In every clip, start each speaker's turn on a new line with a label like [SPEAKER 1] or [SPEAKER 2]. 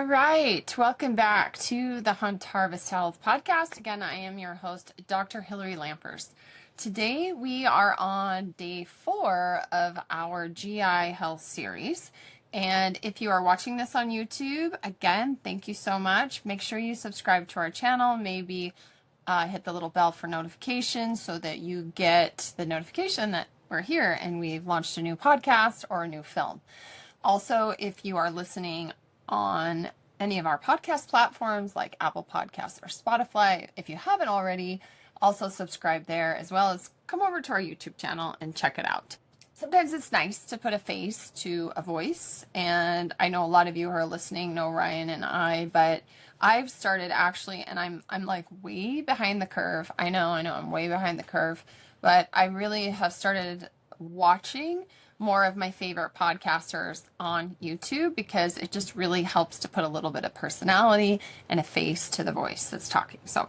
[SPEAKER 1] All right, welcome back to the Hunt Harvest Health podcast. Again, I am your host, Dr. Hillary Lampers. Today we are on day 4 of our GI health series. And if you are watching this on YouTube, again, thank you so much. Make sure you subscribe to our channel. Maybe hit the little bell for notifications so that you get the notification that we're here and we've launched a new podcast or a new film. Also, if you are listening on any of our podcast platforms like Apple Podcasts or Spotify, if you haven't already, also subscribe there, as well as come over to our YouTube channel and check it out. Sometimes it's nice to put a face to a voice, and I know a lot of you who are listening know Ryan and I, but I've started actually, and I'm like way behind the curve. I know I'm way behind the curve, but I really have started watching more of my favorite podcasters on YouTube because it just really helps to put a little bit of personality and a face to the voice that's talking. So,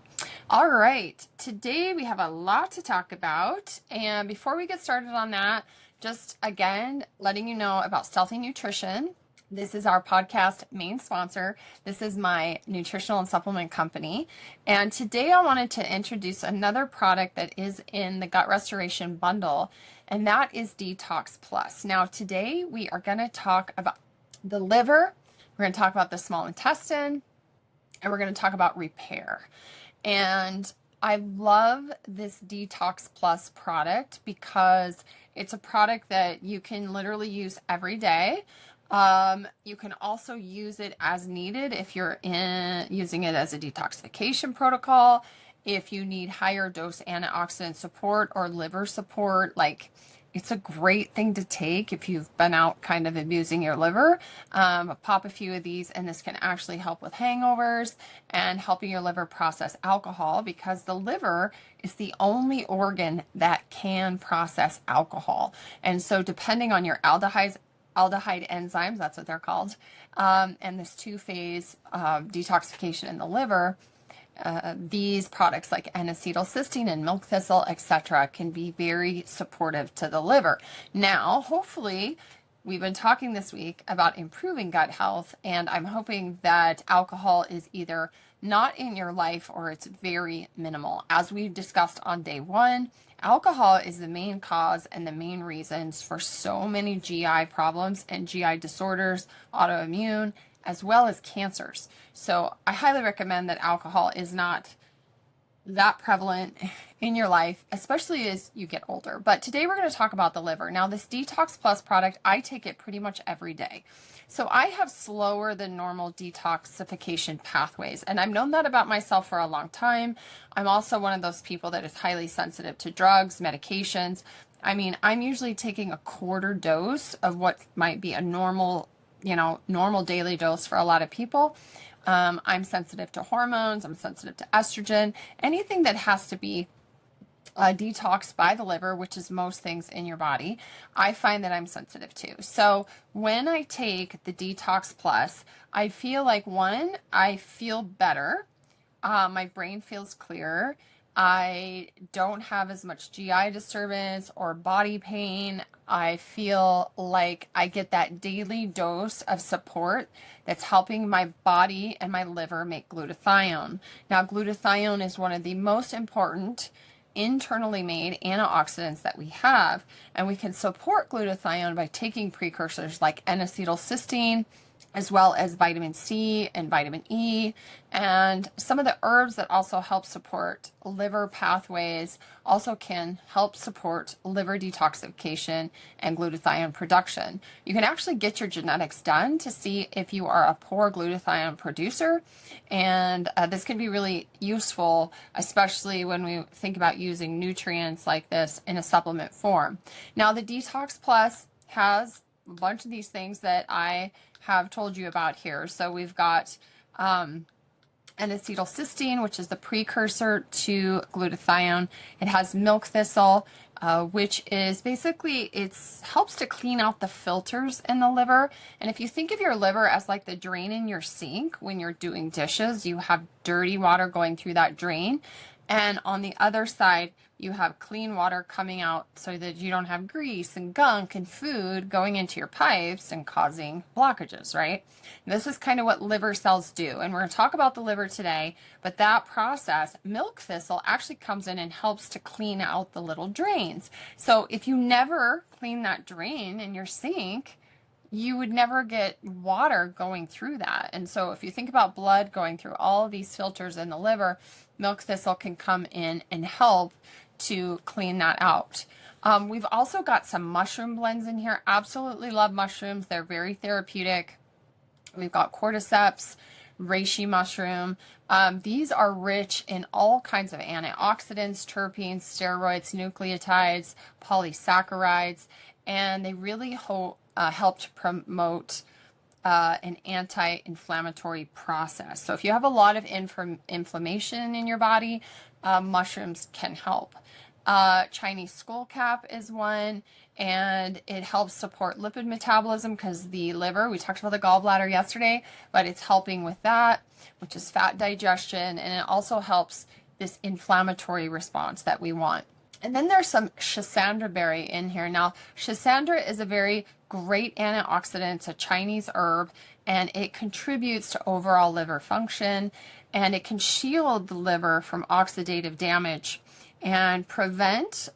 [SPEAKER 1] all right, today we have a lot to talk about. And before we get started on that, just again, letting you know about Stealthy Nutrition. This is our podcast main sponsor. This is my nutritional and supplement company. And today I wanted to introduce another product that is in the gut restoration bundle, and that is Detox Plus. Now today we are going to talk about the liver, we're going to talk about the small intestine, and we're going to talk about repair. And I love this Detox Plus product because it's a product that you can literally use every day. You can also use it as needed if you're using it as a detoxification protocol. If you need higher dose antioxidant support or liver support, like it's a great thing to take if you've been out kind of abusing your liver. Pop a few of these and this can actually help with hangovers and helping your liver process alcohol, because the liver is the only organ that can process alcohol. And so depending on your aldehyde enzymes, that's what they're called, and this two-phase detoxification in the liver, these products like N-acetylcysteine and milk thistle, etc., can be very supportive to the liver. Now, hopefully, we've been talking this week about improving gut health, and I'm hoping that alcohol is either not in your life or it's very minimal. As we discussed on day 1, alcohol is the main cause and the main reasons for so many GI problems and GI disorders, autoimmune, as well as cancers. So I highly recommend that alcohol is not that prevalent in your life, especially as you get older. But today we're going to talk about the liver. Now, this Detox Plus product, I take it pretty much every day. So I have slower than normal detoxification pathways, and I've known that about myself for a long time. I'm also one of those people that is highly sensitive to drugs, medications. I mean, I'm usually taking a quarter dose of what might be a normal daily dose for a lot of people. I'm sensitive to hormones. I'm sensitive to estrogen. Anything that has to be detoxed by the liver, which is most things in your body, I find that I'm sensitive to. So when I take the Detox Plus, I feel like, one, I feel better. My brain feels clearer. I don't have as much GI disturbance or body pain. I feel like I get that daily dose of support that's helping my body and my liver make glutathione. Now, glutathione is one of the most important internally made antioxidants that we have, and we can support glutathione by taking precursors like N-acetylcysteine, as well as vitamin C and vitamin E, and some of the herbs that also help support liver pathways also can help support liver detoxification and glutathione production. You can actually get your genetics done to see if you are a poor glutathione producer, and this can be really useful, especially when we think about using nutrients like this in a supplement form. Now, the Detox Plus has a bunch of these things that I have told you about here. So we've got N-acetylcysteine, which is the precursor to glutathione. It has milk thistle, which is basically, it helps to clean out the filters in the liver. And if you think of your liver as like the drain in your sink, when you're doing dishes, you have dirty water going through that drain. And on the other side, you have clean water coming out so that you don't have grease and gunk and food going into your pipes and causing blockages, right? This is kind of what liver cells do. And we're going to talk about the liver today, but that process, milk thistle, actually comes in and helps to clean out the little drains. So if you never clean that drain in your sink, you would never get water going through that. And so if you think about blood going through all of these filters in the liver, milk thistle can come in and help to clean that out. We've also got some mushroom blends in here. Absolutely love mushrooms. They're very therapeutic. We've got cordyceps, reishi mushroom. These are rich in all kinds of antioxidants, terpenes, steroids, nucleotides, polysaccharides, and they really help to promote an anti-inflammatory process. So if you have a lot of inflammation in your body, mushrooms can help. Chinese skullcap is one, and it helps support lipid metabolism because the liver, we talked about the gallbladder yesterday, but it's helping with that, which is fat digestion, and it also helps this inflammatory response that we want. And then there's some schisandra berry in here. Now, schisandra is a very great antioxidant. It's a Chinese herb, and it contributes to overall liver function, and it can shield the liver from oxidative damage and prevent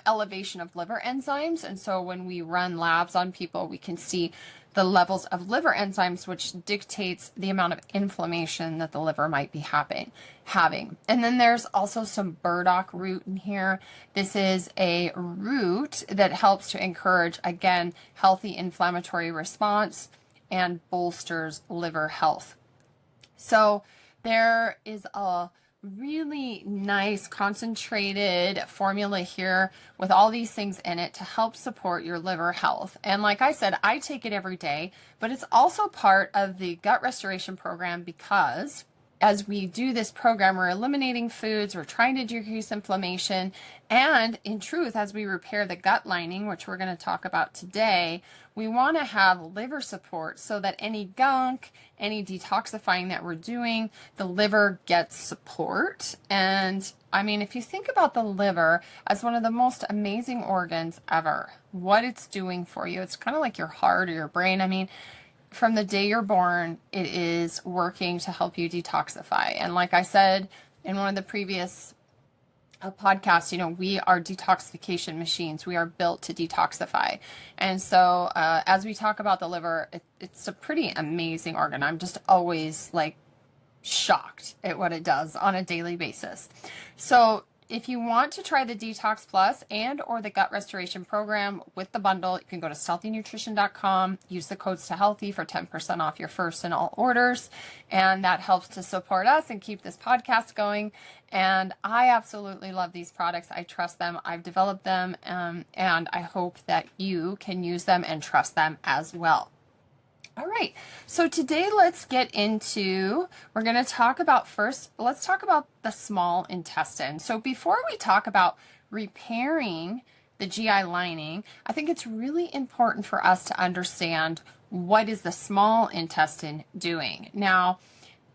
[SPEAKER 1] elevation of liver enzymes. And so when we run labs on people, we can see the levels of liver enzymes, which dictates the amount of inflammation that the liver might be having. And then there's also some burdock root in here. This is a root that helps to encourage, again, healthy inflammatory response and bolsters liver health. So there is a really nice concentrated formula here with all these things in it to help support your liver health. And like I said, I take it every day, but it's also part of the gut restoration program because as we do this program, we're eliminating foods, we're trying to decrease inflammation, and in truth, as we repair the gut lining, which we're going to talk about today, we want to have liver support so that any gunk, any detoxifying that we're doing, the liver gets support. And I mean, if you think about the liver as one of the most amazing organs ever, what it's doing for you, it's kind of like your heart or your brain. I mean, from the day you're born, it is working to help you detoxify. And like I said in one of the previous podcasts, we are detoxification machines. We are built to detoxify. And so as we talk about the liver, it's a pretty amazing organ. I'm just always like shocked at what it does on a daily basis. So if you want to try the Detox Plus and or the Gut Restoration Program with the bundle, you can go to stealthynutrition.com, use the code STAYHEALTHY for 10% off your first and all orders, and that helps to support us and keep this podcast going. And I absolutely love these products. I trust them. I've developed them, and I hope that you can use them and trust them as well. All right, so today let's get into, we're going to talk about let's talk about the small intestine. So before we talk about repairing the GI lining, I think it's really important for us to understand what is the small intestine doing. Now,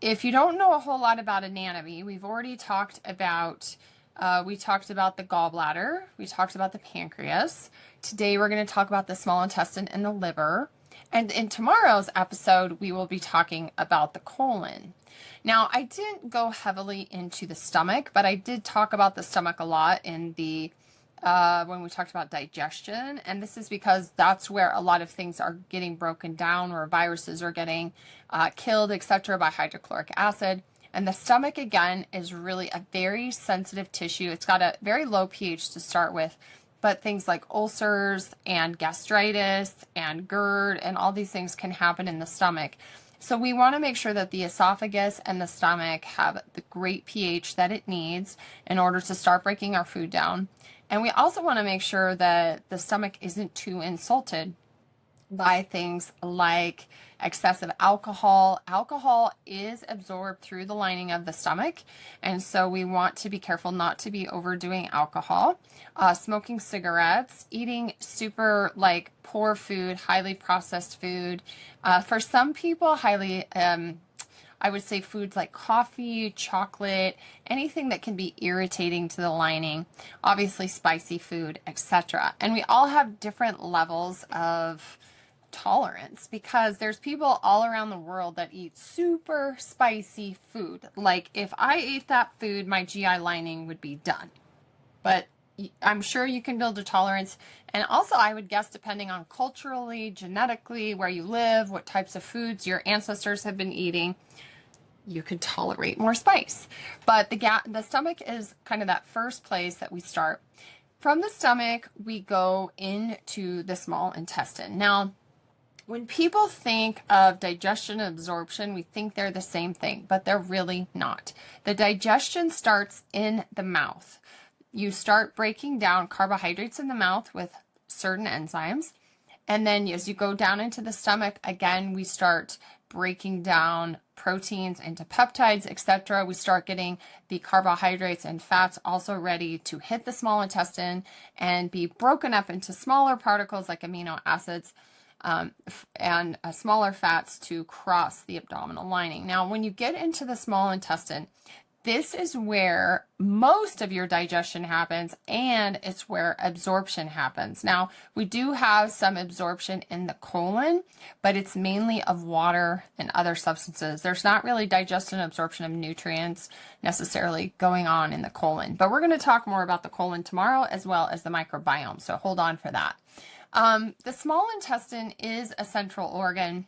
[SPEAKER 1] if you don't know a whole lot about anatomy, we've already talked about, the gallbladder, we talked about the pancreas. Today we're going to talk about the small intestine and the liver. And in tomorrow's episode, we will be talking about the colon. Now, I didn't go heavily into the stomach, but I did talk about the stomach a lot in the when we talked about digestion. And this is because that's where a lot of things are getting broken down, where viruses are getting killed, etc., by hydrochloric acid. And the stomach, again, is really a very sensitive tissue. It's got a very low pH to start with. But things like ulcers and gastritis and GERD and all these things can happen in the stomach. So we want to make sure that the esophagus and the stomach have the great pH that it needs in order to start breaking our food down. And we also want to make sure that the stomach isn't too insulted by things like excessive alcohol. Alcohol is absorbed through the lining of the stomach, and so we want to be careful not to be overdoing alcohol. Smoking cigarettes, eating super poor food, highly processed food. For some people, highly I would say foods like coffee, chocolate, anything that can be irritating to the lining, obviously spicy food, etc. And we all have different levels of tolerance because there's people all around the world that eat super spicy food. Like if I ate that food, my GI lining would be done. But I'm sure you can build a tolerance. And also, I would guess, depending on culturally, genetically, where you live, what types of foods your ancestors have been eating, you could tolerate more spice. But the stomach is kind of that first place that we start. From the stomach, we go into the small intestine. Now, when people think of digestion and absorption, we think they're the same thing, but they're really not. The digestion starts in the mouth. You start breaking down carbohydrates in the mouth with certain enzymes. And then as you go down into the stomach, again, we start breaking down proteins into peptides, etc. We start getting the carbohydrates and fats also ready to hit the small intestine and be broken up into smaller particles like amino acids. And smaller fats to cross the abdominal lining. Now, when you get into the small intestine, this is where most of your digestion happens, and it's where absorption happens. Now, we do have some absorption in the colon, but it's mainly of water and other substances. There's not really digestion and absorption of nutrients necessarily going on in the colon. But we're going to talk more about the colon tomorrow as well as the microbiome, so hold on for that. The small intestine is a central organ,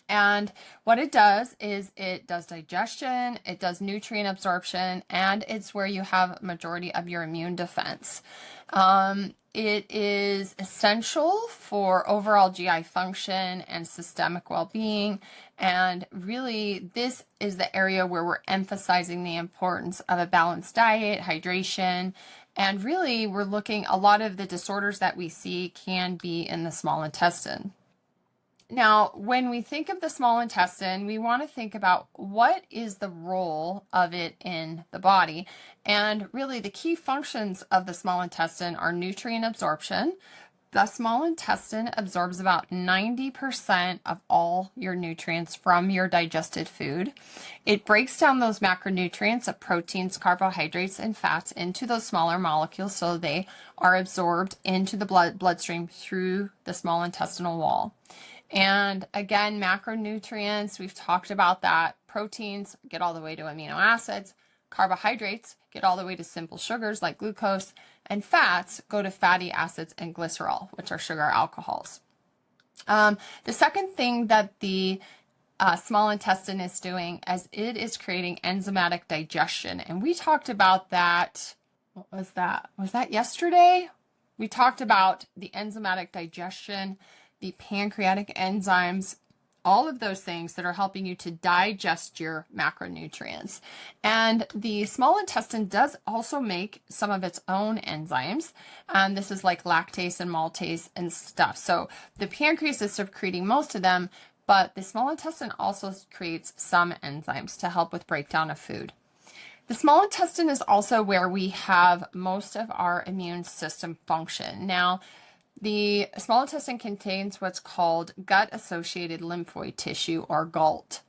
[SPEAKER 1] and what it does is it does digestion, it does nutrient absorption, and it's where you have a majority of your immune defense. It is essential for overall GI function and systemic well-being, and really this is the area where we're emphasizing the importance of a balanced diet, hydration, and really we're looking, a lot of the disorders that we see can be in the small intestine. Now, when we think of the small intestine, we want to think about what is the role of it in the body. And really the key functions of the small intestine are nutrient absorption. The small intestine absorbs about 90% of all your nutrients from your digested food. It breaks down those macronutrients of proteins, carbohydrates, and fats into those smaller molecules so they are absorbed into the bloodstream through the small intestinal wall. And again, macronutrients, we've talked about that. Proteins get all the way to amino acids. Carbohydrates get all the way to simple sugars like glucose. And fats go to fatty acids and glycerol, which are sugar alcohols. The second thing that the small intestine is doing is it is creating enzymatic digestion. And we talked about that. What was that? Was that yesterday? We talked about the enzymatic digestion, the pancreatic enzymes, all of those things that are helping you to digest your macronutrients. And the small intestine does also make some of its own enzymes. This is like lactase and maltase and stuff. So the pancreas is secreting most of them, but the small intestine also creates some enzymes to help with breakdown of food. The small intestine is also where we have most of our immune system function. Now, the small intestine contains what's called gut-associated lymphoid tissue, or GALT.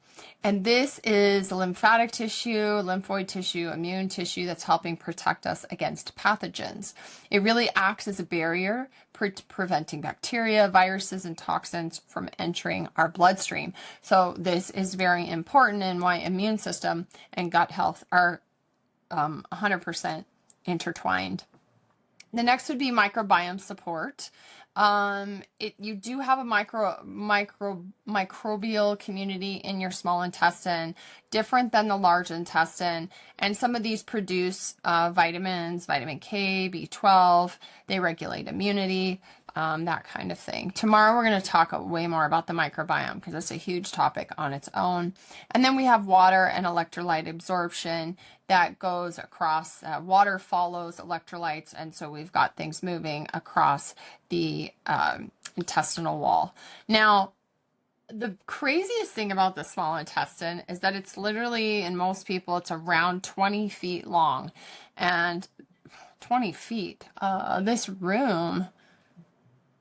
[SPEAKER 1] And this is lymphatic tissue, lymphoid tissue, immune tissue that's helping protect us against pathogens. It really acts as a barrier preventing bacteria, viruses, and toxins from entering our bloodstream. So this is very important in why immune system and gut health are 100% intertwined. The next would be microbiome support. You do have a microbial community in your small intestine, different than the large intestine. And some of these produce vitamins, vitamin K, B12. They regulate immunity, that kind of thing. Tomorrow we're going to talk way more about the microbiome because it's a huge topic on its own. And then we have water and electrolyte absorption that goes across. Water follows electrolytes, and so we've got things moving across the intestinal wall. Now, the craziest thing about the small intestine is that it's literally, in most people, it's around 20 feet long. And 20 feet, this room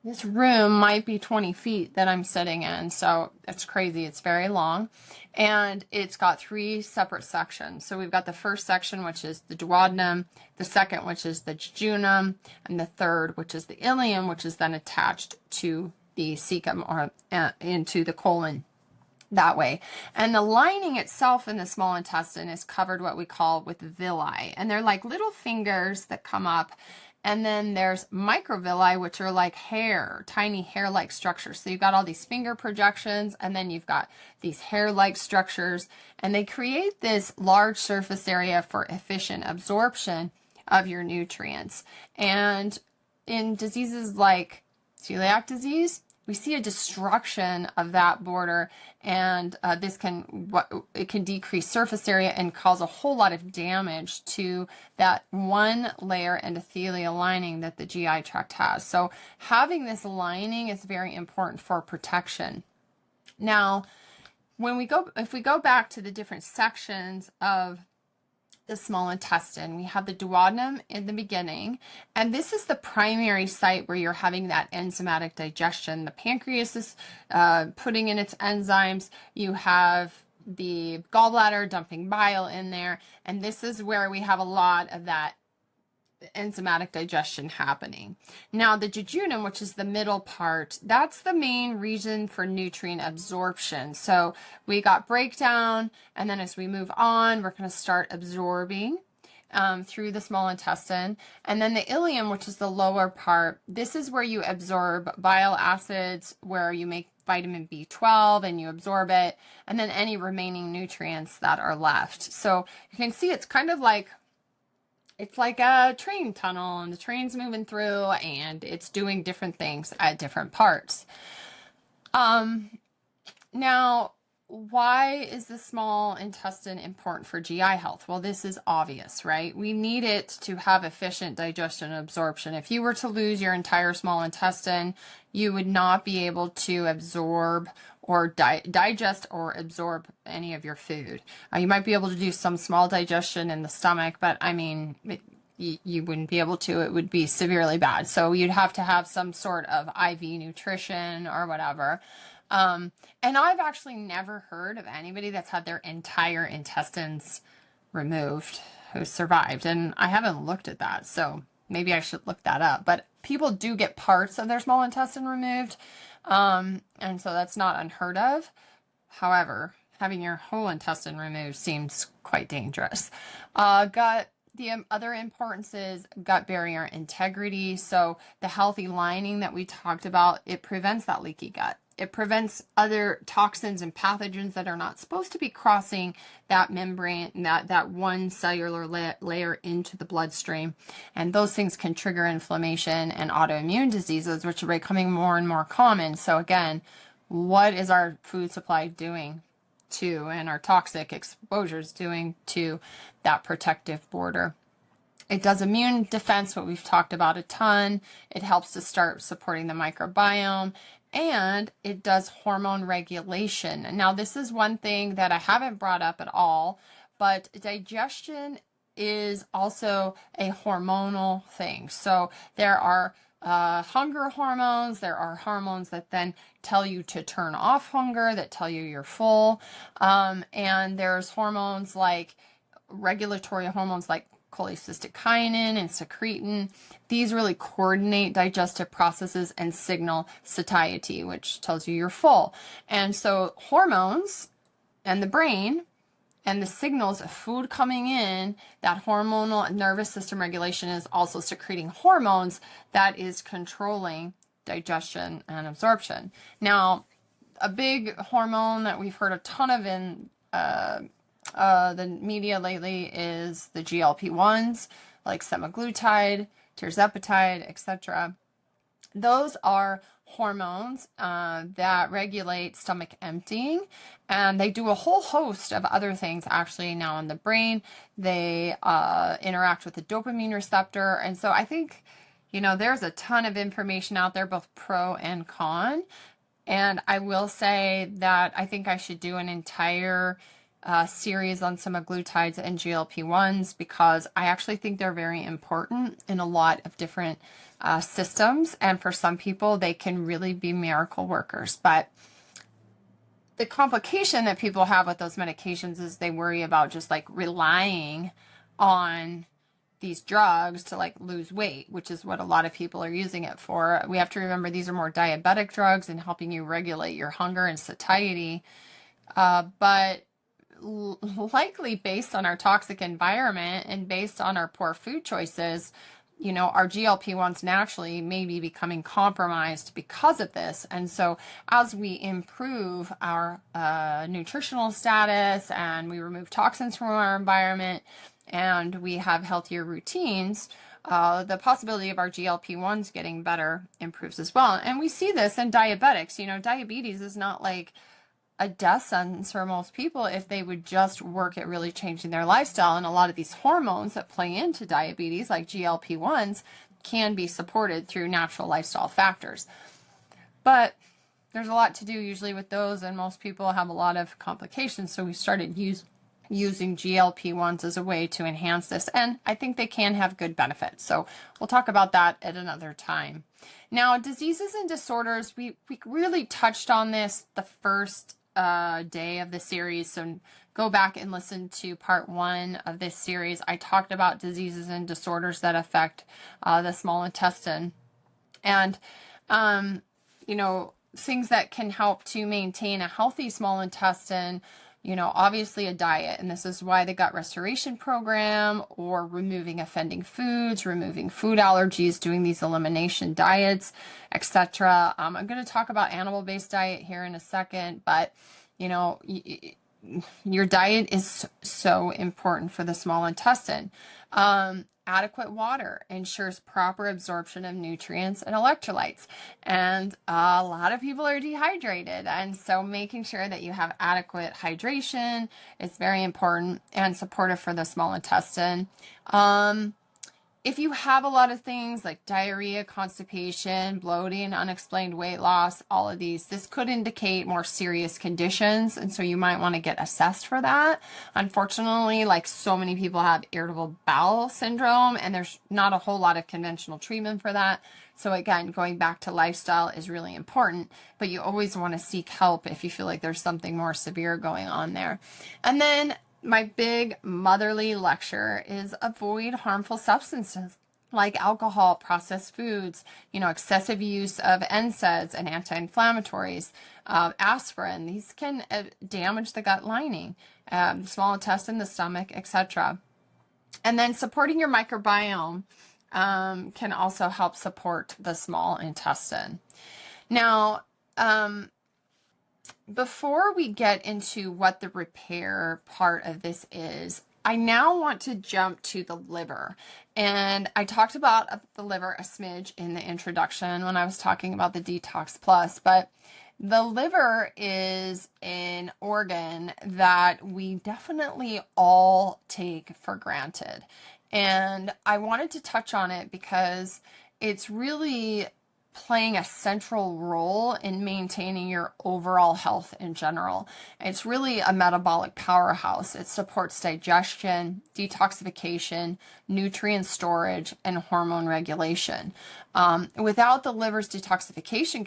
[SPEAKER 1] This room might be 20 feet that I'm sitting in, so it's crazy. It's very long, and it's got 3 separate sections. So we've got the first section, which is the duodenum, the second, which is the jejunum, and the third, which is the ileum, which is then attached to the cecum or into the colon that way. And the lining itself in the small intestine is covered what we call with villi, and they're like little fingers that come up. And then there's microvilli, which are like hair, tiny hair-like structures. So you've got all these finger projections, and then you've got these hair-like structures, and they create this large surface area for efficient absorption of your nutrients. And in diseases like celiac disease, we see a destruction of that border, and it can decrease surface area and cause a whole lot of damage to that one layer endothelial lining that the GI tract has. So having this lining is very important for protection. Now, if we go back to the different sections of the small intestine, we have the duodenum in the beginning, and this is the primary site where you're having that enzymatic digestion. The pancreas is putting in its enzymes. You have the gallbladder dumping bile in there, and this is where we have a lot of that enzymatic digestion happening. Now the jejunum, which is the middle part, that's the main reason for nutrient absorption. So we got breakdown, and then as we move on, we're going to start absorbing through the small intestine. And then the ileum, which is the lower part, this is where you absorb bile acids, where you make vitamin B12 and you absorb it, and then any remaining nutrients that are left. So you can see it's kind of like a train tunnel, and the train's moving through, and it's doing different things at different parts. Now, why is the small intestine important for GI health? Well, this is obvious, right? We need it to have efficient digestion and absorption. If you were to lose your entire small intestine, you would not be able to absorb or digest or absorb any of your food. You might be able to do some small digestion in the stomach, but I mean, you wouldn't be able to. It would be severely bad. So you'd have to have some sort of IV nutrition or whatever. And I've actually never heard of anybody that's had their entire intestines removed who survived. And I haven't looked at that, so maybe I should look that up. But people do get parts of their small intestine removed. And so that's not unheard of. However, having your whole intestine removed seems quite dangerous. The other importance is gut barrier integrity. So the healthy lining that we talked about, it prevents that leaky gut. It prevents other toxins and pathogens that are not supposed to be crossing that membrane, that one cellular layer into the bloodstream. And those things can trigger inflammation and autoimmune diseases, which are becoming more and more common. So again, what is our food supply doing to, and our toxic exposures doing to that protective border? It does immune defense, what we've talked about a ton. It helps to start supporting the microbiome, and it does hormone regulation. Now, this is one thing that I haven't brought up at all, but digestion is also a hormonal thing. So there are hunger hormones. There are hormones that then tell you to turn off hunger, that tell you you're full. And there's hormones like regulatory hormones like cholecystokinin and secretin. These really coordinate digestive processes and signal satiety, which tells you you're full. And so hormones and the brain and the signals of food coming in, that hormonal nervous system regulation is also secreting hormones that is controlling digestion and absorption. Now, a big hormone that we've heard a ton of in the media lately is the GLP-1s, like semaglutide, tirzepatide, etc. Those are hormones that regulate stomach emptying, and they do a whole host of other things actually now in the brain. They interact with the dopamine receptor, and so I think, there's a ton of information out there, both pro and con. And I will say that I think I should do an entire series on semaglutides and GLP-1s because I actually think they're very important in a lot of different systems. And for some people, they can really be miracle workers. But the complication that people have with those medications is they worry about just like relying on these drugs to like lose weight, which is what a lot of people are using it for. We have to remember these are more diabetic drugs and helping you regulate your hunger and satiety. But likely based on our toxic environment and based on our poor food choices, our GLP-1s naturally may be becoming compromised because of this. And so as we improve our nutritional status and we remove toxins from our environment and we have healthier routines, the possibility of our GLP-1s getting better improves as well. And we see this in diabetics. Diabetes is not like a death sentence for most people if they would just work at really changing their lifestyle. And a lot of these hormones that play into diabetes, like GLP-1s, can be supported through natural lifestyle factors. But there's a lot to do usually with those, and most people have a lot of complications. So we started using GLP-1s as a way to enhance this, and I think they can have good benefits. So we'll talk about that at another time. Now, diseases and disorders, we really touched on this the first day of the series. So go back and listen to part 1 of this series. I talked about diseases and disorders that affect the small intestine, and things that can help to maintain a healthy small intestine. Obviously a diet, and this is why the gut restoration program, or removing offending foods, removing food allergies, doing these elimination diets, etc. I'm going to talk about animal-based diet here in a second, but your diet is so important for the small intestine. Adequate water ensures proper absorption of nutrients and electrolytes. And a lot of people are dehydrated. And so making sure that you have adequate hydration is very important and supportive for the small intestine. If you have a lot of things like diarrhea, constipation, bloating, unexplained weight loss, all of these, this could indicate more serious conditions. And so you might want to get assessed for that. Unfortunately, like so many people have irritable bowel syndrome, and there's not a whole lot of conventional treatment for that. So again, going back to lifestyle is really important, but you always want to seek help if you feel like there's something more severe going on there. And then my big motherly lecture is avoid harmful substances like alcohol, processed foods, excessive use of NSAIDs and anti-inflammatories, aspirin. These can damage the gut lining, the small intestine, the stomach, etc. And then supporting your microbiome can also help support the small intestine. Now, before we get into what the repair part of this is, I now want to jump to the liver. And I talked about the liver a smidge in the introduction when I was talking about the Detox Plus, but the liver is an organ that we definitely all take for granted. And I wanted to touch on it because it's really playing a central role in maintaining your overall health in general. It's really a metabolic powerhouse. It supports digestion, detoxification, nutrient storage, and hormone regulation. Without the liver's detoxification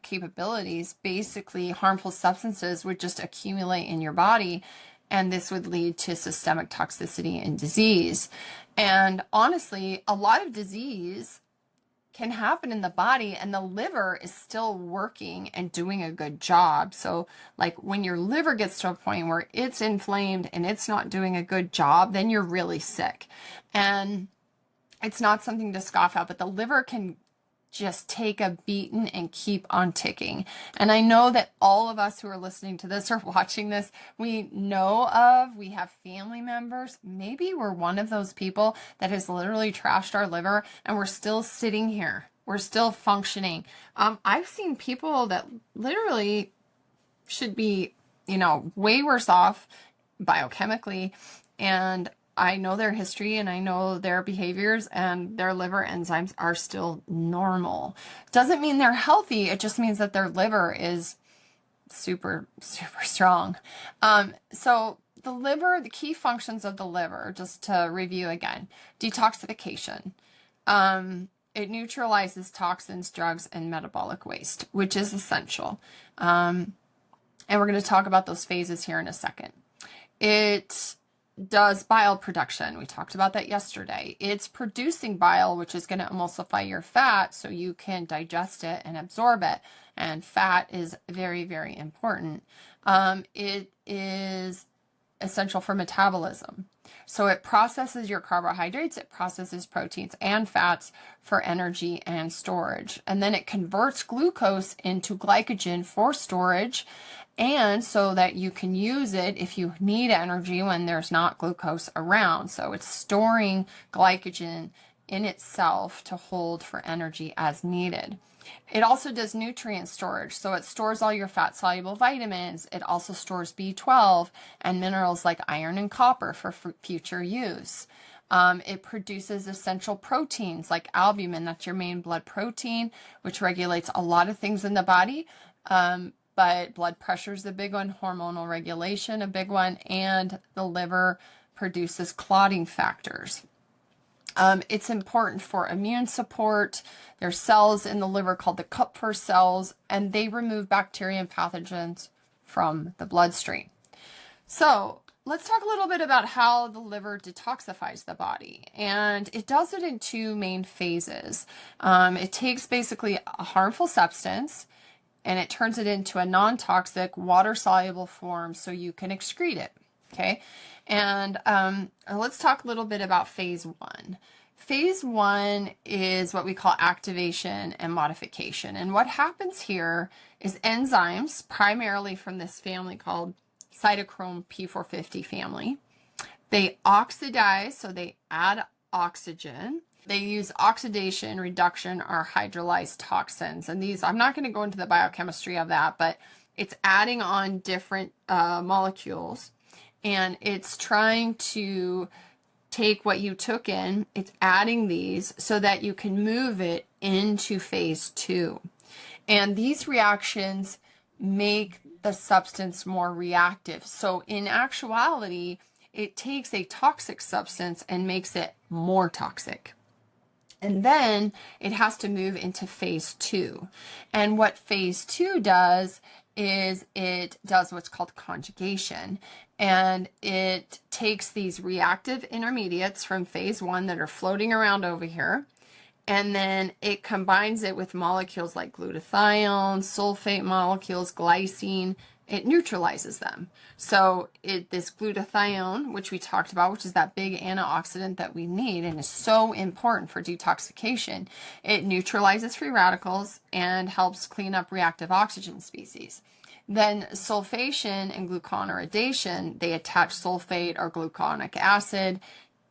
[SPEAKER 1] capabilities, basically harmful substances would just accumulate in your body, and this would lead to systemic toxicity and disease. And honestly, a lot of disease can happen in the body and the liver is still working and doing a good job. So like when your liver gets to a point where it's inflamed and it's not doing a good job, then you're really sick. And it's not something to scoff at, but the liver can just take a beating and keep on ticking. And I know that all of us who are listening to this or watching this, we have family members, maybe we're one of those people that has literally trashed our liver and we're still sitting here. We're still functioning. I've seen people that literally should be, way worse off biochemically, and I know their history and I know their behaviors, and their liver enzymes are still normal. Doesn't mean they're healthy. It just means that their liver is super, super strong. So the liver, the key functions of the liver, just to review again: detoxification. It neutralizes toxins, drugs, and metabolic waste, which is essential. And we're going to talk about those phases here in a second. It does bile production. We talked about that yesterday. It's producing bile, which is going to emulsify your fat so you can digest it and absorb it. And fat is very, very important. It is essential for metabolism. So it processes your carbohydrates, it processes proteins and fats for energy and storage. And then it converts glucose into glycogen for storage, and so that you can use it if you need energy when there's not glucose around. So it's storing glycogen in itself to hold for energy as needed. It also does nutrient storage, so it stores all your fat-soluble vitamins. It also stores B12 and minerals like iron and copper for future use. It produces essential proteins like albumin, that's your main blood protein, which regulates a lot of things in the body. But blood pressure is the big one, hormonal regulation a big one, and the liver produces clotting factors. It's important for immune support. There's cells in the liver called the Kupffer cells, and they remove bacteria and pathogens from the bloodstream. So let's talk a little bit about how the liver detoxifies the body. And it does it in two main phases. It takes basically a harmful substance and it turns it into a non-toxic, water-soluble form so you can excrete it. Okay, and let's talk a little bit about phase one. Phase one is what we call activation and modification. And what happens here is enzymes, primarily from this family called cytochrome P450 family, they oxidize, so they add oxygen. They use oxidation, reduction, or hydrolyzed toxins. And these, I'm not going to go into the biochemistry of that, but it's adding on different molecules. And it's trying to take what you took in, it's adding these so that you can move it into phase two. And these reactions make the substance more reactive. So in actuality, it takes a toxic substance and makes it more toxic. And then it has to move into phase two. And what phase two does is it does what's called conjugation. And it takes these reactive intermediates from phase one that are floating around over here, and then it combines it with molecules like glutathione, sulfate molecules, glycine. It neutralizes them. So this glutathione, which we talked about, which is that big antioxidant that we need and is so important for detoxification, it neutralizes free radicals and helps clean up reactive oxygen species. Then sulfation and glucuronidation, they attach sulfate or gluconic acid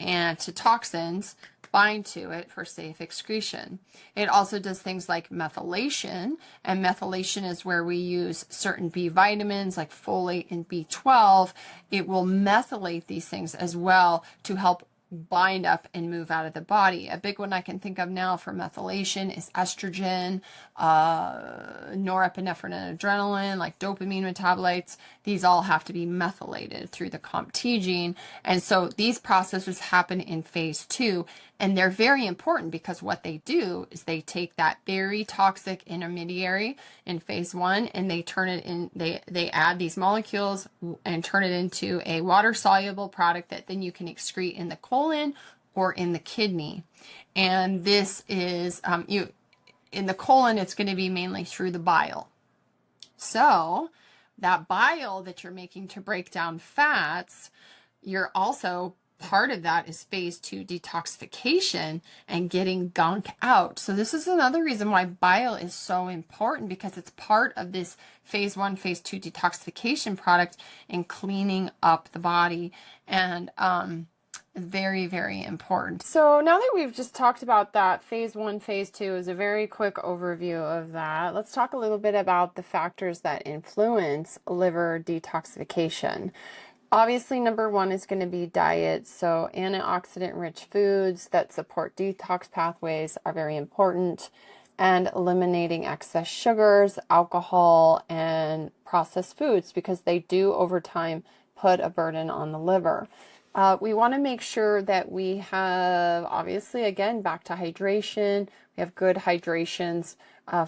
[SPEAKER 1] and to toxins, bind to it for safe excretion. It also does things like methylation, and methylation is where we use certain B vitamins like folate and B12. It will methylate these things as well to help bind up and move out of the body. A big one I can think of now for methylation is estrogen, norepinephrine and adrenaline, like dopamine metabolites. These all have to be methylated through the COMT gene. And so these processes happen in phase two, and they're very important because what they do is they take that very toxic intermediary in phase one and they turn it in, they add these molecules and turn it into a water soluble product that then you can excrete in the colon or in the kidney. And this is, in the colon, it's going to be mainly through the bile. So that bile that you're making to break down fats, you're also, part of that is phase two detoxification and getting gunk out. So this is another reason why bile is so important, because it's part of this phase one, phase two detoxification product and cleaning up the body. And very, very important. So now that we've just talked about that, phase one, phase two is a very quick overview of that. Let's talk a little bit about the factors that influence liver detoxification. Obviously, number one is going to be diet. So antioxidant rich foods that support detox pathways are very important. and eliminating excess sugars, alcohol, and processed foods, because they do over time put a burden on the liver. We want to make sure that we have, obviously, again, back to hydration, we have good hydrations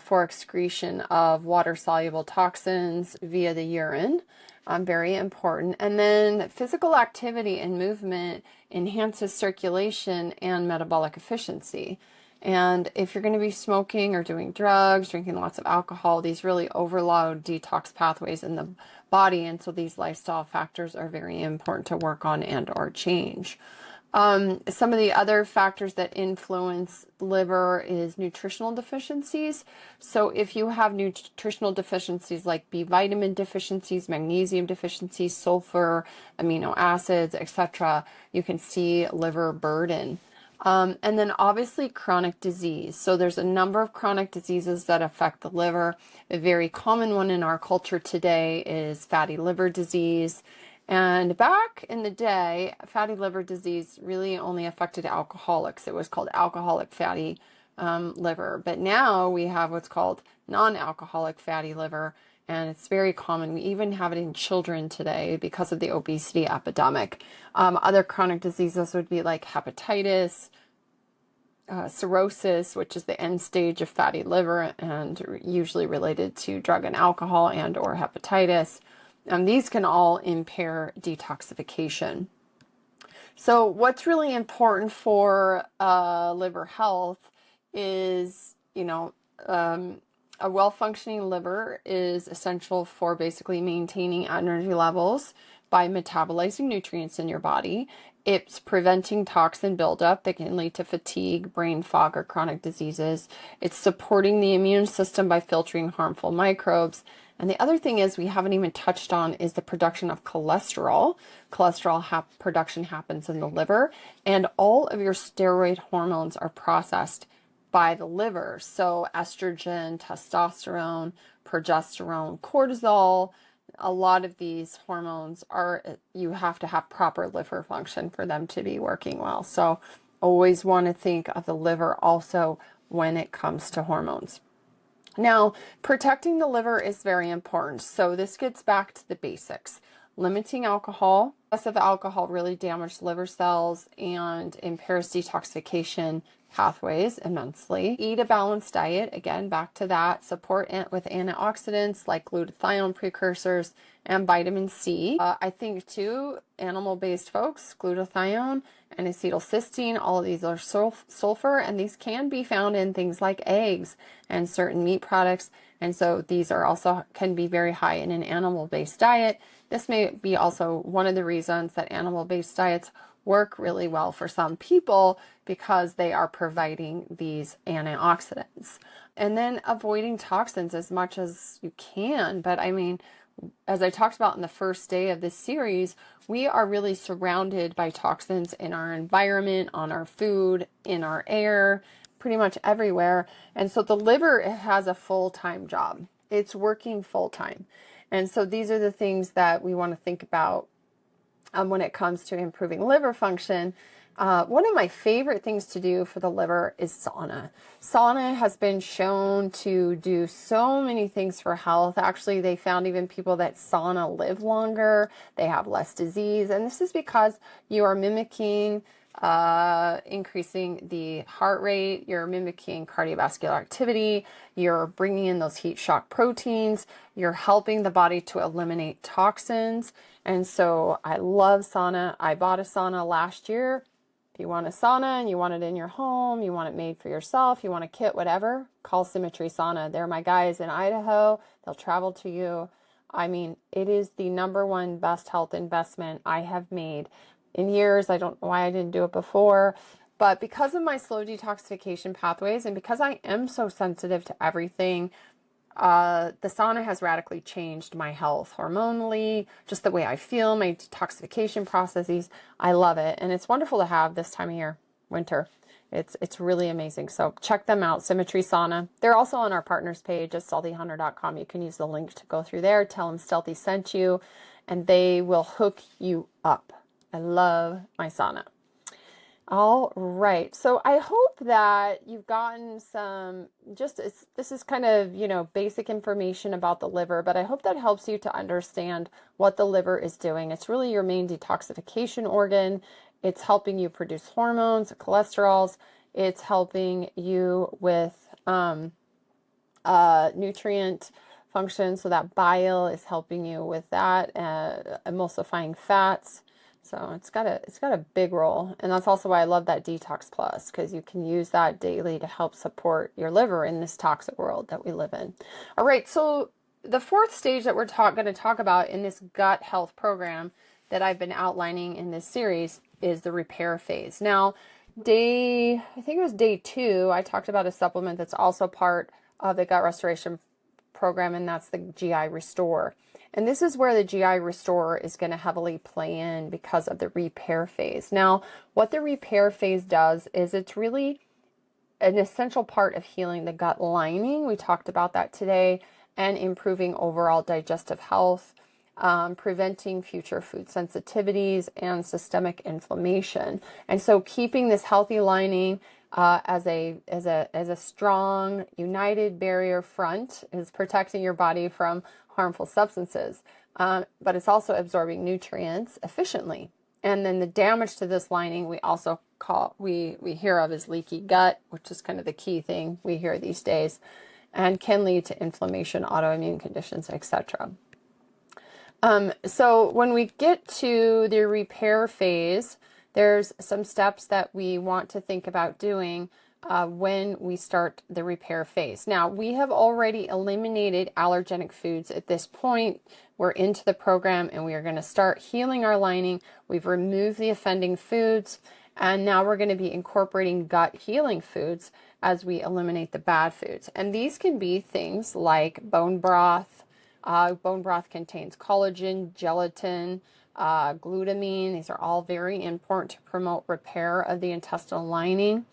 [SPEAKER 1] for excretion of water-soluble toxins via the urine. Very important. And then physical activity and movement enhances circulation and metabolic efficiency. And if you're going to be smoking or doing drugs, drinking lots of alcohol, these really overload detox pathways in the body. And so these lifestyle factors are very important to work on and or change. Some of the other factors that influence liver is nutritional deficiencies. So if you have nutritional deficiencies like B vitamin deficiencies, magnesium deficiencies, sulfur, amino acids, etc., you can see liver burden. And then obviously chronic disease. So there's a number of chronic diseases that affect the liver. A very common one in our culture today is fatty liver disease. And back in the day, fatty liver disease really only affected alcoholics. It was called alcoholic fatty liver. But now we have what's called non-alcoholic fatty liver. And it's very common. We even have it in children today because of the obesity epidemic. Other chronic diseases would be like hepatitis, cirrhosis, which is the end stage of fatty liver and usually related to drug and alcohol and or hepatitis. These can all impair detoxification. So what's really important for liver health is, a well-functioning liver is essential for basically maintaining energy levels by metabolizing nutrients in your body. It's preventing toxin buildup that can lead to fatigue, brain fog, or chronic diseases. It's supporting the immune system by filtering harmful microbes. And the other thing is we haven't even touched on is the production of cholesterol. Cholesterol production happens in the liver, and all of your steroid hormones are processed by the liver. So estrogen, testosterone, progesterone, cortisol, a lot of these hormones you have to have proper liver function for them to be working well. So always want to think of the liver also when it comes to hormones. Now, protecting the liver is very important. So this gets back to the basics. Limiting alcohol. Excessive alcohol really damages liver cells and impairs detoxification pathways immensely. Eat a balanced diet. Again, back to that. Support it with antioxidants like glutathione precursors and vitamin C. I think too, animal-based folks, glutathione and acetylcysteine, all of these are sulfur, and these can be found in things like eggs and certain meat products. And so these are also can be very high in an animal-based diet. This may be also one of the reasons that animal-based diets work really well for some people, because they are providing these antioxidants. And then avoiding toxins as much as you can. But I mean, as I talked about in the first day of this series, we are really surrounded by toxins in our environment, on our food, in our air, pretty much everywhere. And so the liver has a full-time job. It's working full-time. And so these are the things that we want to think about when it comes to improving liver function. One of my favorite things to do for the liver is sauna. Sauna has been shown to do so many things for health. Actually, they found even people that sauna live longer, they have less disease. And this is because you are mimicking increasing the heart rate, you're mimicking cardiovascular activity, you're bringing in those heat shock proteins, you're helping the body to eliminate toxins. And so I love sauna. I bought a sauna last year. If you want a sauna and you want it in your home, you want it made for yourself, you want a kit, whatever, call Symmetry Sauna. They're my guys in Idaho. They'll travel to you. I mean, it is the #1 best health investment I have made in years. I don't know why I didn't do it before, but because of my slow detoxification pathways and because I am so sensitive to everything, the sauna has radically changed my health hormonally, just the way I feel, my detoxification processes. I love it. And it's wonderful to have this time of year, winter. It's really amazing. So check them out, Symmetry Sauna. They're also on our partners page at stealthyhunter.com. You can use the link to go through there. Tell them Stealthy sent you, and they will hook you up. I love my sauna. All right. So I hope that you've gotten some this is kind of, basic information about the liver, but I hope that helps you to understand what the liver is doing. It's really your main detoxification organ. It's helping you produce hormones, cholesterols. It's helping you with nutrient function. So that bile is helping you with that, emulsifying fats. So it's got a big role, and that's also why I love that Detox Plus, because you can use that daily to help support your liver in this toxic world that we live in. All right, so the fourth stage that we're going to talk about in this gut health program that I've been outlining in this series is the repair phase. Now, I think it was day 2, I talked about a supplement that's also part of the gut restoration program, and that's the GI Restore. And this is where the GI Restore is going to heavily play in because of the repair phase. Now, what the repair phase does is it's really an essential part of healing the gut lining. We talked about that today, and improving overall digestive health, preventing future food sensitivities and systemic inflammation. And so keeping this healthy lining as a strong, united barrier front is protecting your body from harmful substances, but it's also absorbing nutrients efficiently. And then the damage to this lining we hear of as leaky gut, which is kind of the key thing we hear these days, and can lead to inflammation, autoimmune conditions, etc. So when we get to the repair phase, there's some steps that we want to think about doing when we start the repair phase. Now, we have already eliminated allergenic foods at this point. We're into the program, and we are going to start healing our lining. We've removed the offending foods, and now we're going to be incorporating gut healing foods as we eliminate the bad foods. And these can be things like bone broth. Bone broth contains collagen, gelatin, glutamine. These are all very important to promote repair of the intestinal lining.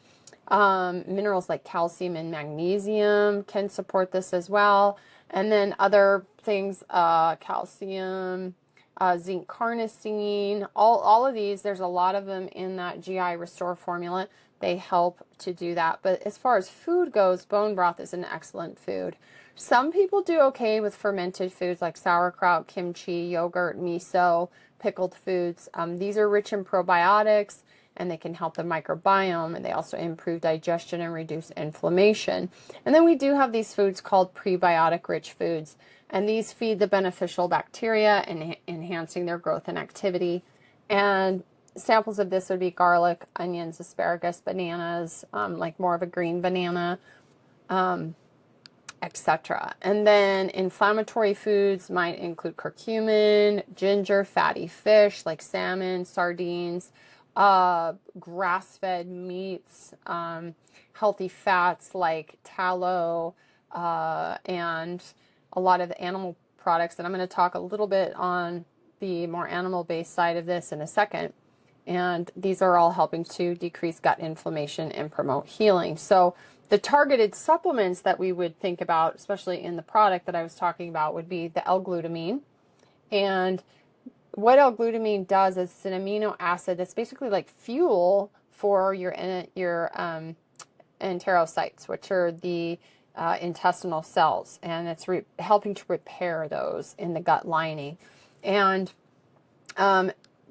[SPEAKER 1] Minerals like calcium and magnesium can support this as well. And then other things, calcium, zinc carnosine, all of these, there's a lot of them in that GI Restore formula. They help to do that. But as far as food goes, bone broth is an excellent food. Some people do okay with fermented foods like sauerkraut, kimchi, yogurt, miso, pickled foods. These are rich in probiotics, and they can help the microbiome, and they also improve digestion and reduce inflammation. And then we do have these foods called prebiotic-rich foods, and these feed the beneficial bacteria and enhancing their growth and activity. And samples of this would be garlic, onions, asparagus, bananas, like more of a green banana, etc. And then inflammatory foods might include curcumin, ginger, fatty fish like salmon, sardines, grass-fed meats, healthy fats like tallow, and a lot of the animal products. And I'm going to talk a little bit on the more animal-based side of this in a second. And these are all helping to decrease gut inflammation and promote healing. So the targeted supplements that we would think about, especially in the product that I was talking about, would be the L-glutamine. And what L-glutamine does is it's an amino acid that's basically like fuel for your enterocytes, which are the intestinal cells, and it's helping to repair those in the gut lining. And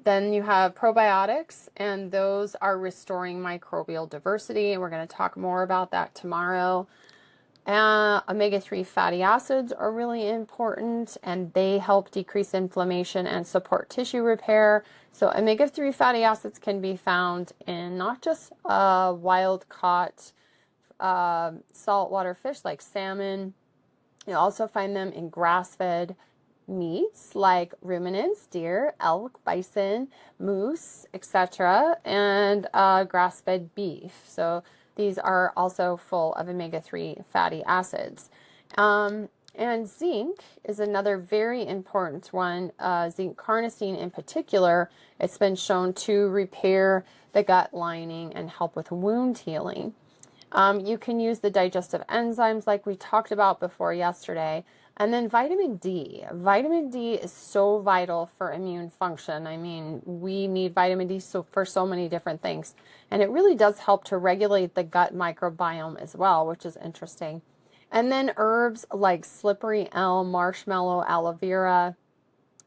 [SPEAKER 1] then you have probiotics, and those are restoring microbial diversity, and we're going to talk more about that tomorrow. Omega-3 fatty acids are really important, and they help decrease inflammation and support tissue repair. So omega-3 fatty acids can be found in not just wild-caught saltwater fish like salmon. You'll also find them in grass-fed meats like ruminants, deer, elk, bison, moose, etc., and grass-fed beef. So these are also full of omega-3 fatty acids. And zinc is another very important one. Zinc carnosine in particular, it's been shown to repair the gut lining and help with wound healing. You can use the digestive enzymes like we talked about before yesterday, And then vitamin D. Vitamin D is so vital for immune function. I mean, we need vitamin D for so many different things. And it really does help to regulate the gut microbiome as well, which is interesting. And then herbs like slippery elm, marshmallow, aloe vera.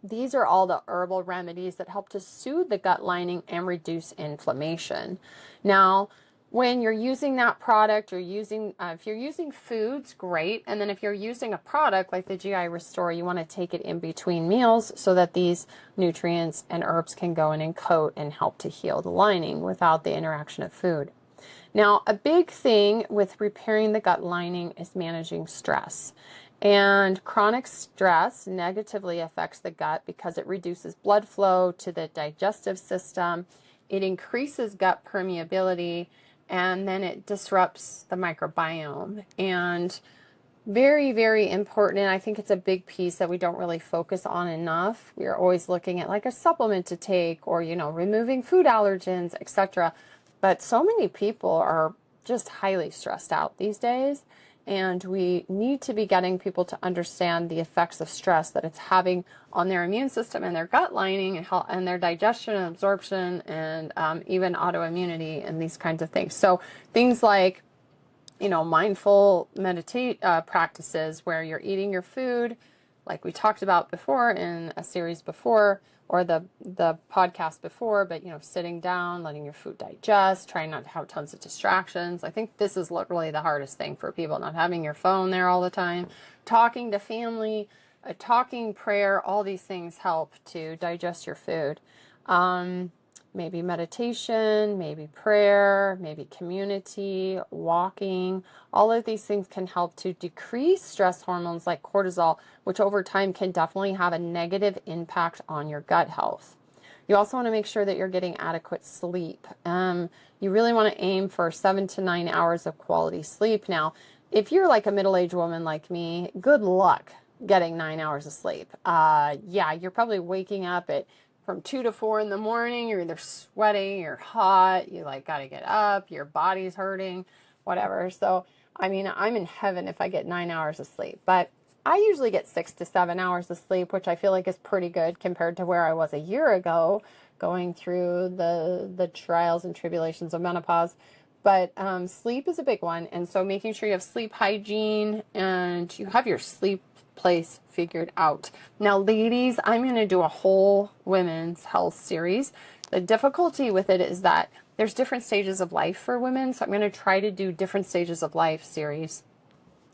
[SPEAKER 1] These are all the herbal remedies that help to soothe the gut lining and reduce inflammation. Now, when you're using that product, if you're using foods, great. And then if you're using a product like the GI Restore, you want to take it in between meals so that these nutrients and herbs can go in and coat and help to heal the lining without the interaction of food. Now, a big thing with repairing the gut lining is managing stress. And chronic stress negatively affects the gut because it reduces blood flow to the digestive system. It increases gut permeability, and then it disrupts the microbiome. And very, very important, and I think it's a big piece that we don't really focus on enough. We are always looking at like a supplement to take, or, removing food allergens, etc. But so many people are just highly stressed out these days, and we need to be getting people to understand the effects of stress that it's having on their immune system and their gut lining and their digestion and absorption, and even autoimmunity and these kinds of things. So things like, mindful meditate practices where you're eating your food, like we talked about before in a series before, or the podcast before, but sitting down, letting your food digest, trying not to have tons of distractions. I think this is literally the hardest thing for people, not having your phone there all the time, talking to family, talking, prayer, all these things help to digest your food. Maybe meditation, maybe prayer, maybe community, walking. All of these things can help to decrease stress hormones like cortisol, which over time can definitely have a negative impact on your gut health. You also want to make sure that you're getting adequate sleep. You really want to aim for 7 to 9 hours of quality sleep. Now, if you're like a middle-aged woman like me, good luck getting 9 hours of sleep. You're probably waking up from 2 to 4 in the morning. You're either sweating, you're hot, you gotta get up, your body's hurting, whatever. So, I'm in heaven if I get 9 hours of sleep, but I usually get 6 to 7 hours of sleep, which I feel like is pretty good compared to where I was a year ago, going through the trials and tribulations of menopause. But sleep is a big one. And so making sure you have sleep hygiene and you have your sleep place figured out. Now, ladies, I'm going to do a whole women's health series. The difficulty with it is that there's different stages of life for women. So I'm going to try to do different stages of life series.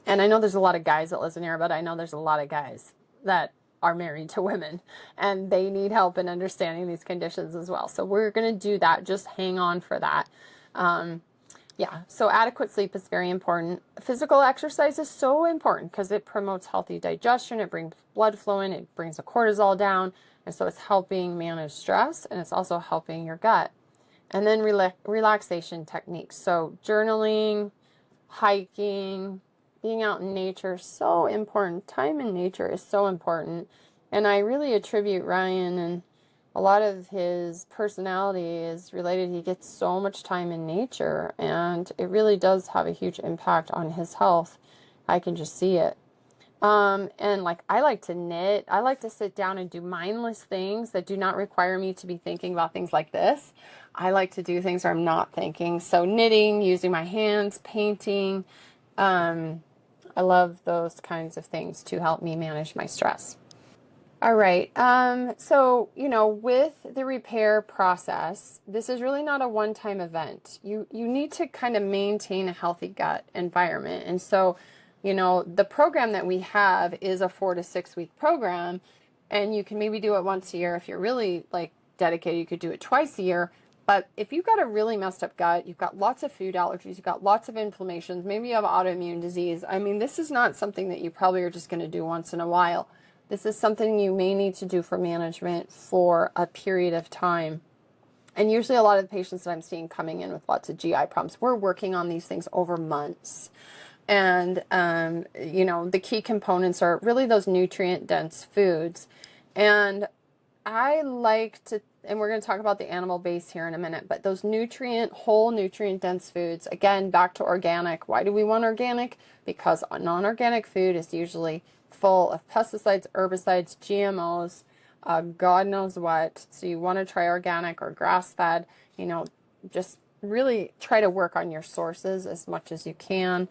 [SPEAKER 1] And I know there's a lot of guys that listen here, but I know there's a lot of guys that are married to women and they need help in understanding these conditions as well. So we're going to do that. Just hang on for that. So adequate sleep is very important. Physical exercise is so important because it promotes healthy digestion. It brings blood flow in. It brings the cortisol down. And so it's helping manage stress, and it's also helping your gut. And then relaxation techniques. So journaling, hiking, being out in nature is so important. Time in nature is so important. And I really attribute Ryan, and a lot of his personality is related. He gets so much time in nature, and it really does have a huge impact on his health. I can just see it. And I like to knit. I like to sit down and do mindless things that do not require me to be thinking about things like this. I like to do things where I'm not thinking. So knitting, using my hands, painting. I love those kinds of things to help me manage my stress. All right. With the repair process, this is really not a one-time event. You need to kind of maintain a healthy gut environment. And so, the program that we have is a 4 to 6 week program, and you can maybe do it once a year. If you're really dedicated, you could do it twice a year. But if you've got a really messed up gut, you've got lots of food allergies, you've got lots of inflammations, maybe you have autoimmune disease. This is not something that you probably are just going to do once in a while. This is something you may need to do for management for a period of time. And usually a lot of the patients that I'm seeing coming in with lots of GI problems, we're working on these things over months. And, the key components are really those nutrient-dense foods. And I like to, and we're going to talk about the animal base here in a minute, but those whole nutrient-dense foods, again, back to organic. Why do we want organic? Because non-organic food is usually full of pesticides, herbicides, GMOs, God knows what. So you want to try organic or grass-fed, just really try to work on your sources as much as you can.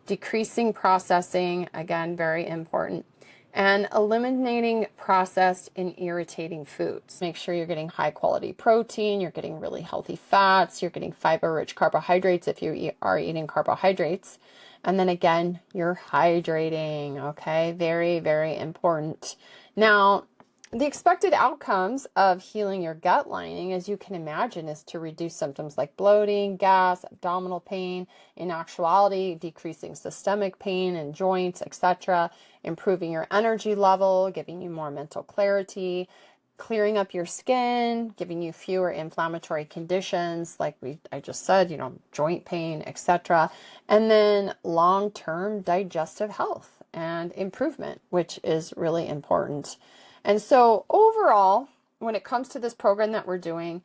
[SPEAKER 1] Decreasing processing, again, very important. And eliminating processed and irritating foods. Make sure you're getting high quality protein, you're getting really healthy fats, you're getting fiber-rich carbohydrates if you are eating carbohydrates. And then again, you're hydrating, okay? Very, very important. Now, the expected outcomes of healing your gut lining, as you can imagine, is to reduce symptoms like bloating, gas, abdominal pain, in actuality, decreasing systemic pain and joints, etc., improving your energy level, giving you more mental clarity, clearing up your skin, giving you fewer inflammatory conditions, like I just said, joint pain, etc., and then long-term digestive health and improvement, which is really important. And so overall, when it comes to this program that we're doing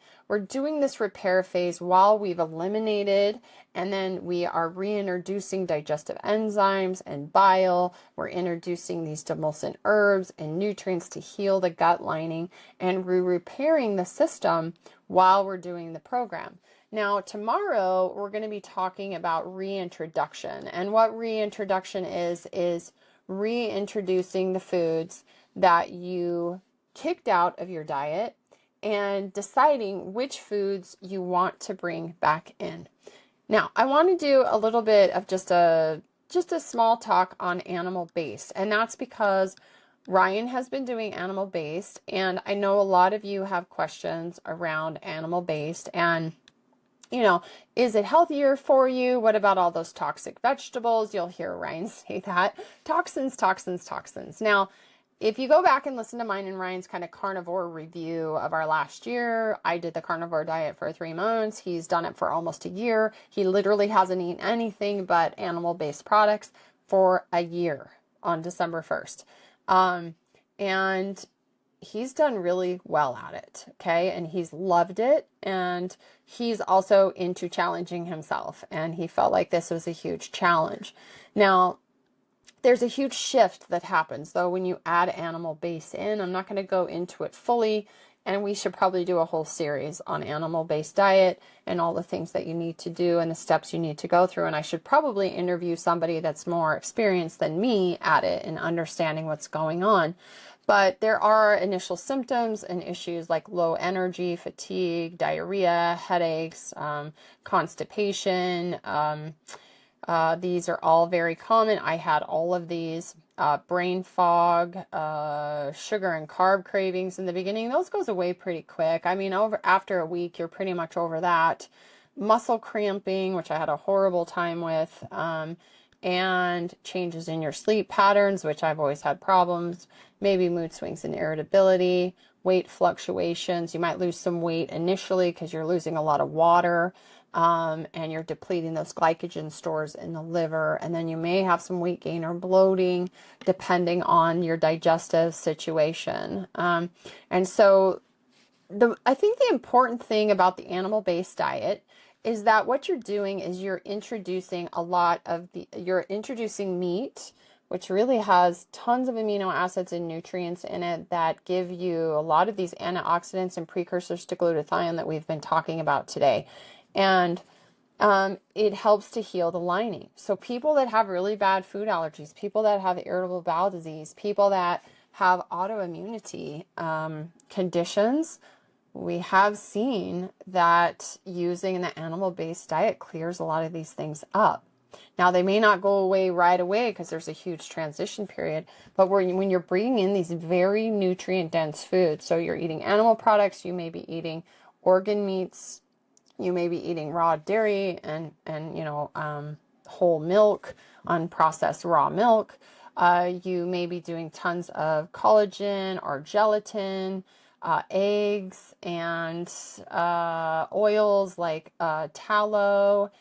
[SPEAKER 1] this repair phase while we've eliminated, and then we are reintroducing digestive enzymes and bile. We're introducing these demulcent herbs and nutrients to heal the gut lining, and we're repairing the system while we're doing the program. Now, tomorrow, we're going to be talking about reintroduction. And what reintroduction is reintroducing the foods that you kicked out of your diet and deciding which foods you want to bring back in. Now, I want to do a little bit of just a small talk on animal-based, and that's because Ryan has been doing animal-based, and I know a lot of you have questions around animal-based, and is it healthier for you? What about all those toxic vegetables? You'll hear Ryan say that. Toxins, toxins, toxins. Now, if you go back and listen to mine and Ryan's kind of carnivore review of our last year, I did the carnivore diet for 3 months. He's done it for almost a year. He literally hasn't eaten anything but animal-based products for a year on December 1st. And he's done really well at it, okay? And he's loved it, and he's also into challenging himself, and he felt like this was a huge challenge. Now, there's a huge shift that happens, though, when you add animal-based in. I'm not going to go into it fully, and we should probably do a whole series on animal-based diet and all the things that you need to do and the steps you need to go through. And I should probably interview somebody that's more experienced than me at it and understanding what's going on. But there are initial symptoms and issues like low energy, fatigue, diarrhea, headaches, constipation. These are all very common. I had all of these. Brain fog, sugar and carb cravings in the beginning. Those goes away pretty quick. I mean, after a week, you're pretty much over that. Muscle cramping, which I had a horrible time with. And changes in your sleep patterns, which I've always had problems, maybe mood swings and irritability, weight fluctuations. You might lose some weight initially because you're losing a lot of water, and you're depleting those glycogen stores in the liver, and then you may have some weight gain or bloating depending on your digestive situation. And so I think the important thing about the animal-based diet is that what you're doing is you're introducing you're introducing meat, which really has tons of amino acids and nutrients in it that give you a lot of these antioxidants and precursors to glutathione that we've been talking about today. And it helps to heal the lining. So people that have really bad food allergies, people that have irritable bowel disease, people that have autoimmunity conditions, we have seen that using the animal-based diet clears a lot of these things up. Now, they may not go away right away because there's a huge transition period, but when you're bringing in these very nutrient-dense foods, so you're eating animal products, you may be eating organ meats, you may be eating raw dairy and whole milk, unprocessed raw milk. You may be doing tons of collagen or gelatin, eggs, and oils like tallow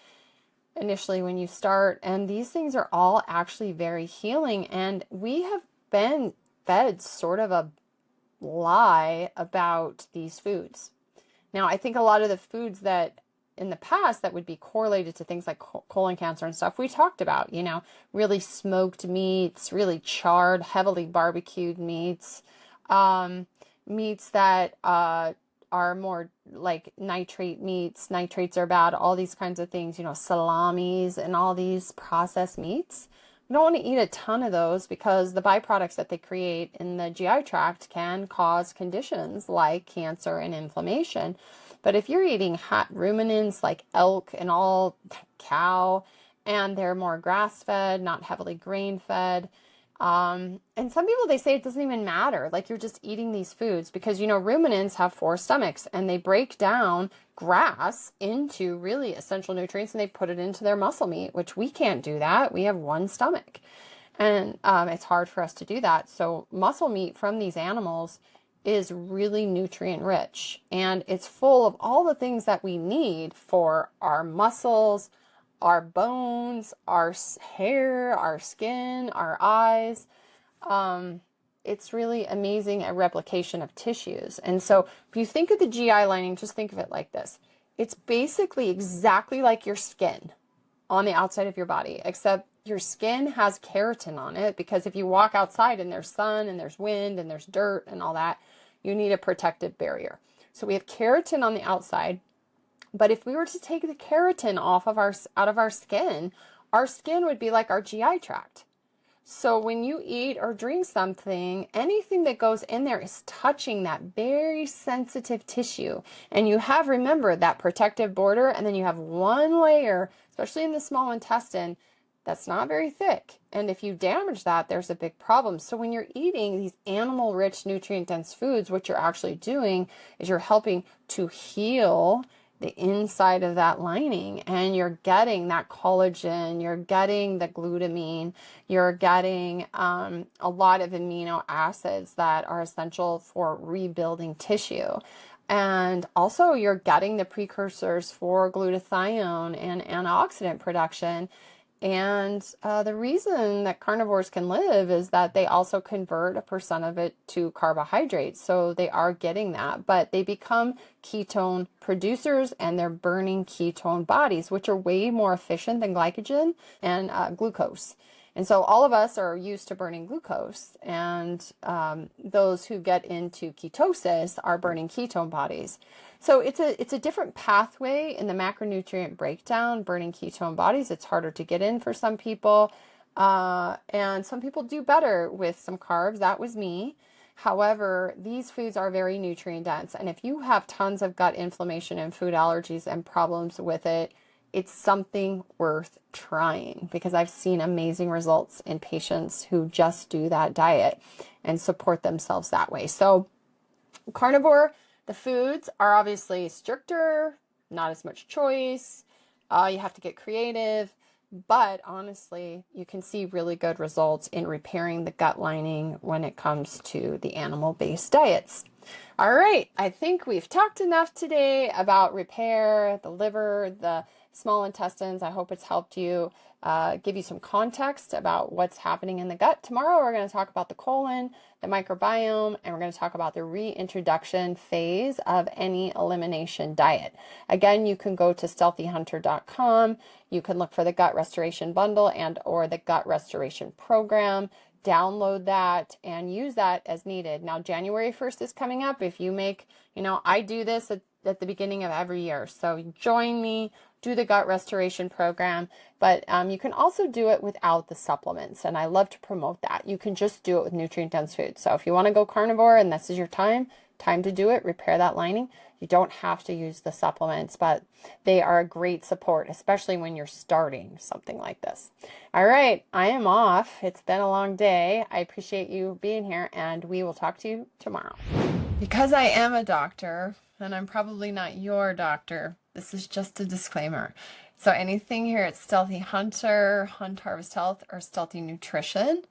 [SPEAKER 1] initially when you start. And these things are all actually very healing. And we have been fed sort of a lie about these foods. Now, I think a lot of the foods that in the past that would be correlated to things like colon cancer and stuff we talked about, really smoked meats, really charred, heavily barbecued meats, meats that are more like nitrate meats. Nitrates are bad, all these kinds of things, salamis and all these processed meats. You don't want to eat a ton of those because the byproducts that they create in the GI tract can cause conditions like cancer and inflammation. But if you're eating ruminants like elk and all cow, and they're more grass-fed, not heavily grain-fed, and some people, they say it doesn't even matter. Like, you're just eating these foods because, ruminants have 4 stomachs and they break down grass into really essential nutrients and they put it into their muscle meat, which we can't do that. We have 1 stomach and it's hard for us to do that. So muscle meat from these animals is really nutrient rich and it's full of all the things that we need for our muscles, our bones, our hair, our skin, our eyes. It's really amazing a replication of tissues. And so if you think of the GI lining, just think of it like this. It's basically exactly like your skin on the outside of your body, except your skin has keratin on it because if you walk outside and there's sun and there's wind and there's dirt and all that, you need a protective barrier. So we have keratin on the outside. But if we were to take the keratin out of our skin would be like our GI tract. So when you eat or drink something, anything that goes in there is touching that very sensitive tissue. And you have, remember, that protective border, and then you have one layer, especially in the small intestine, that's not very thick. And if you damage that, there's a big problem. So when you're eating these animal-rich, nutrient-dense foods, what you're actually doing is you're helping to heal the inside of that lining, and you're getting that collagen, you're getting the glutamine, you're getting a lot of amino acids that are essential for rebuilding tissue. And also you're getting the precursors for glutathione and antioxidant production. And the reason that carnivores can live is that they also convert a percent of it to carbohydrates. So they are getting that, but they become ketone producers and they're burning ketone bodies, which are way more efficient than glycogen and glucose. And so all of us are used to burning glucose, and those who get into ketosis are burning ketone bodies. So it's a different pathway in the macronutrient breakdown, burning ketone bodies. It's harder to get in for some people, and some people do better with some carbs. That was me. However, these foods are very nutrient dense, and if you have tons of gut inflammation and food allergies and problems with it, it's something worth trying because I've seen amazing results in patients who just do that diet and support themselves that way. So carnivore, the foods are obviously stricter, not as much choice. You have to get creative, but honestly, you can see really good results in repairing the gut lining when it comes to the animal-based diets. All right, I think we've talked enough today about repair, the liver, the small intestines. I hope it's helped you, give you some context about what's happening in the gut. Tomorrow we're going to talk about the colon, the microbiome, and we're going to talk about the reintroduction phase of any elimination diet. Again, you can go to stealthyhunter.com. You can look for the gut restoration bundle and or the gut restoration program. Download that and use that as needed. Now, January 1st is coming up. If you make, I do this at the beginning of every year. So join me, do the gut restoration program, but you can also do it without the supplements. And I love to promote that. You can just do it with nutrient dense food. So if you want to go carnivore and this is your time to do it, repair that lining. You don't have to use the supplements, but they are a great support, especially when you're starting something like this. All right, I am off. It's been a long day. I appreciate you being here, and we will talk to you tomorrow. Because I am a doctor, and I'm probably not your doctor, this is just a disclaimer. So anything here at Stealthy Hunter, Hunt Harvest Health, or Stealthy Nutrition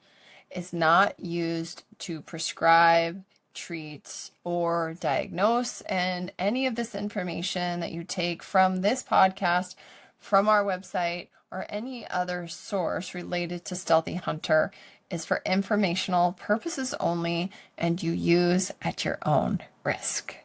[SPEAKER 1] is not used to prescribe, treat, or diagnose, and any of this information that you take from this podcast, from our website, or any other source related to Stealthy Hunter is for informational purposes only, and you use at your own risk.